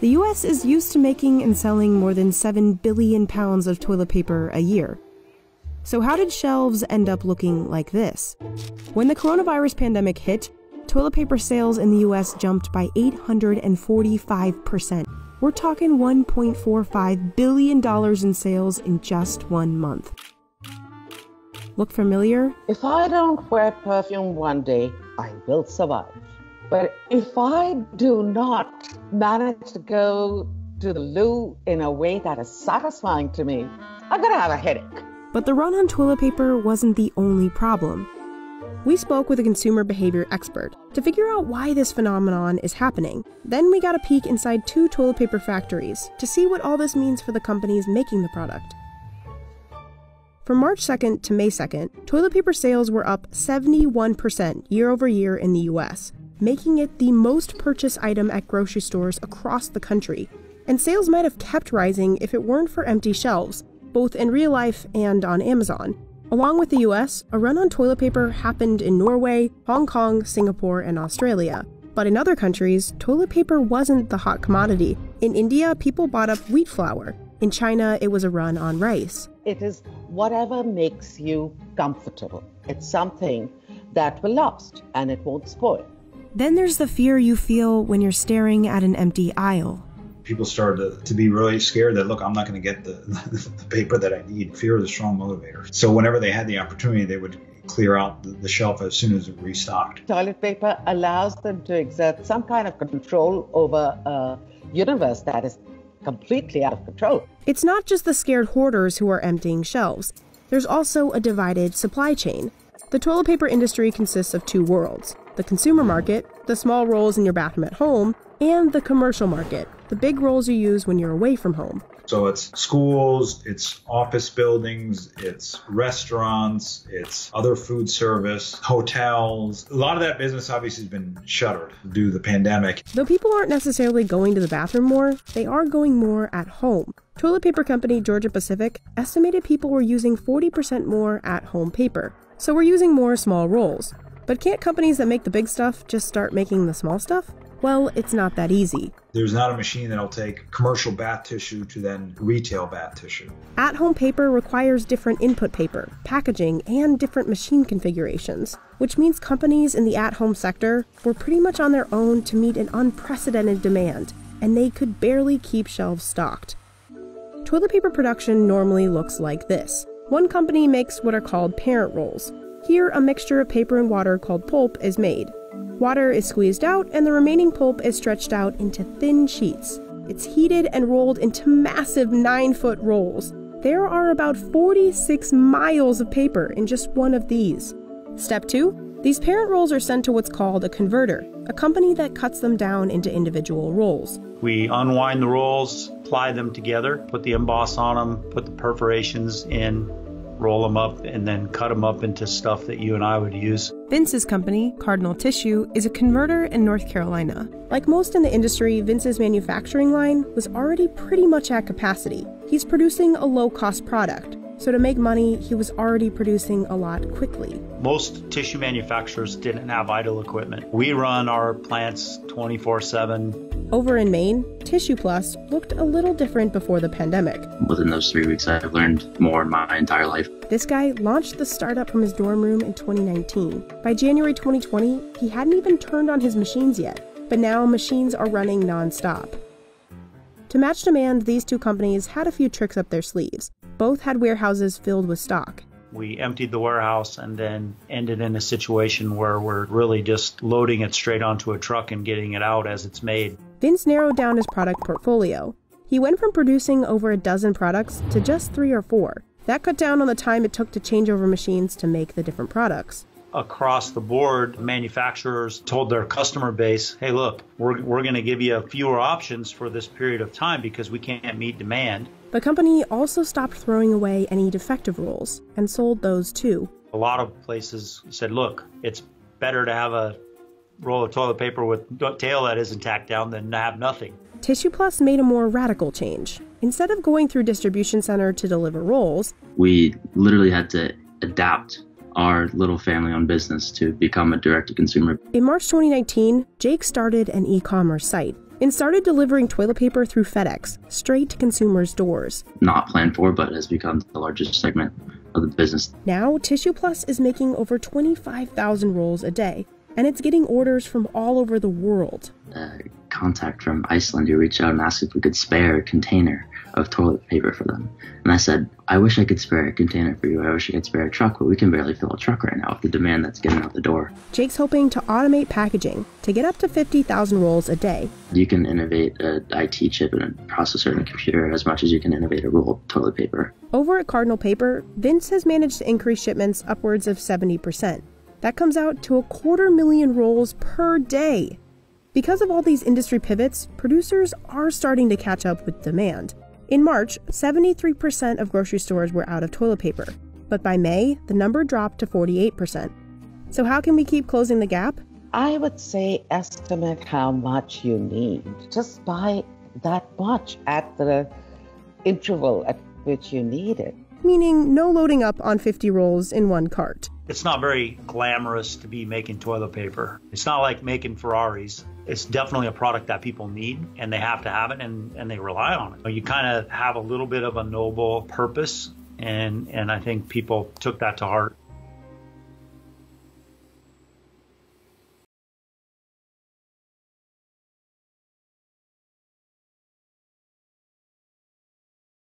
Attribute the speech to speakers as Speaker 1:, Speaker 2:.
Speaker 1: The US is used to making and selling more than 7 billion pounds of toilet paper a year. So how did shelves end up looking like this? When the coronavirus pandemic hit, toilet paper sales in the US jumped by 845%. We're talking $1.45 billion in sales in just 1 month. Look familiar?
Speaker 2: If I don't wear perfume one day, I will survive. But if I do not manage to go to the loo in a way that is satisfying to me, I'm gonna have a headache.
Speaker 1: But the run on toilet paper wasn't the only problem. We spoke with a consumer behavior expert to figure out why this phenomenon is happening. Then we got a peek inside 2 toilet paper factories to see what all this means for the companies making the product. From March 2nd to May 2nd, toilet paper sales were up 71% year over year in the US, making it the most purchased item at grocery stores across the country. And sales might have kept rising if it weren't for empty shelves, both in real life and on Amazon. Along with the US, a run on toilet paper happened in Norway, Hong Kong, Singapore, and Australia. But in other countries, toilet paper wasn't the hot commodity. In India, people bought up wheat flour. In China, it was a run on rice.
Speaker 2: It is whatever makes you comfortable. It's something that will last and it won't spoil.
Speaker 1: Then there's the fear you feel when you're staring at an empty aisle.
Speaker 3: People started to be really scared that, look, I'm not going to get the paper that I need. Fear is a strong motivator. So whenever they had the opportunity, they would clear out the shelf as soon as it restocked.
Speaker 2: Toilet paper allows them to exert some kind of control over a universe that is completely out of control.
Speaker 1: It's not just the scared hoarders who are emptying shelves. There's also a divided supply chain. The toilet paper industry consists of 2 worlds: the consumer market, the small rolls in your bathroom at home, and the commercial market, the big rolls you use when you're away from home.
Speaker 3: So it's schools, it's office buildings, it's restaurants, it's other food service, hotels. A lot of that business obviously has been shuttered due to the pandemic.
Speaker 1: Though people aren't necessarily going to the bathroom more, they are going more at home. Toilet paper company Georgia Pacific estimated people were using 40% more at-home paper. So we're using more small rolls. But can't companies that make the big stuff just start making the small stuff? Well, it's not that easy.
Speaker 3: There's not a machine that'll take commercial bath tissue to then retail bath tissue.
Speaker 1: At-home paper requires different input paper, packaging, and different machine configurations, which means companies in the at-home sector were pretty much on their own to meet an unprecedented demand, and they could barely keep shelves stocked. Toilet paper production normally looks like this. One company makes what are called parent rolls. Here, a mixture of paper and water called pulp is made. Water is squeezed out, and the remaining pulp is stretched out into thin sheets. It's heated and rolled into massive 9-foot rolls. There are about 46 miles of paper in just one of these. Step 2. These parent rolls are sent to what's called a converter, a company that cuts them down into individual rolls.
Speaker 4: We unwind the rolls, apply them together, put the emboss on them, put the perforations in, roll them up, and then cut them up into stuff that you and I would use.
Speaker 1: Vince's company, Cardinal Tissue, is a converter in North Carolina. Like most in the industry, Vince's manufacturing line was already pretty much at capacity. He's producing a low-cost product, so to make money, he was already producing a lot quickly.
Speaker 4: Most tissue manufacturers didn't have idle equipment. We run our plants 24/7.
Speaker 1: Over in Maine, Tissue Plus looked a little different before the pandemic.
Speaker 5: Within those 3 weeks, I've learned more in my entire life.
Speaker 1: This guy launched the startup from his dorm room in 2019. By January 2020, he hadn't even turned on his machines yet, but now machines are running non-stop. To match demand, these 2 companies had a few tricks up their sleeves. Both had warehouses filled with stock.
Speaker 4: We emptied the warehouse and then ended in a situation where we're really just loading it straight onto a truck and getting it out as it's made.
Speaker 1: Vince narrowed down his product portfolio. He went from producing over a dozen products to just 3 or 4. That cut down on the time it took to change over machines to make the different products.
Speaker 4: Across the board, manufacturers told their customer base, hey, look, we're going to give you fewer options for this period of time because we can't meet demand.
Speaker 1: The company also stopped throwing away any defective rolls and sold those too.
Speaker 4: A lot of places said, look, it's better to have a roll of toilet paper with tail that isn't tacked down than to have nothing.
Speaker 1: Tissue Plus made a more radical change. Instead of going through distribution center to deliver rolls,
Speaker 5: we literally had to adapt our little family-owned business to become a direct-to-consumer.
Speaker 1: In March 2019, Jake started an e-commerce site. and started delivering toilet paper through FedEx, straight to consumers' doors.
Speaker 5: Not planned for, but has become the largest segment of the business.
Speaker 1: Now, Tissue Plus is making over 25,000 rolls a day, and it's getting orders from all over the world.
Speaker 5: Contact from Iceland who reached out and asked if we could spare a container of toilet paper for them. And I said, I wish I could spare a container for you. I wish I could spare a truck, but we can barely fill a truck right now with the demand that's getting out the door.
Speaker 1: Jake's hoping to automate packaging to get up to 50,000 rolls a day.
Speaker 5: You can innovate an IT chip and a processor and a computer as much as you can innovate a roll of toilet paper.
Speaker 1: Over at Cardinal Paper, Vince has managed to increase shipments upwards of 70%. That comes out to 250,000 rolls per day. Because of all these industry pivots, producers are starting to catch up with demand. In March, 73% of grocery stores were out of toilet paper, but by May, the number dropped to 48%. So how can we keep closing the gap?
Speaker 2: I would say estimate how much you need. Just buy that much at the interval at which you need it.
Speaker 1: Meaning no loading up on 50 rolls in one cart.
Speaker 4: It's not very glamorous to be making toilet paper. It's not like making Ferraris. It's definitely a product that people need, and they have to have it, and they rely on it. You kind of have a little bit of a noble purpose, and I think people took that to heart.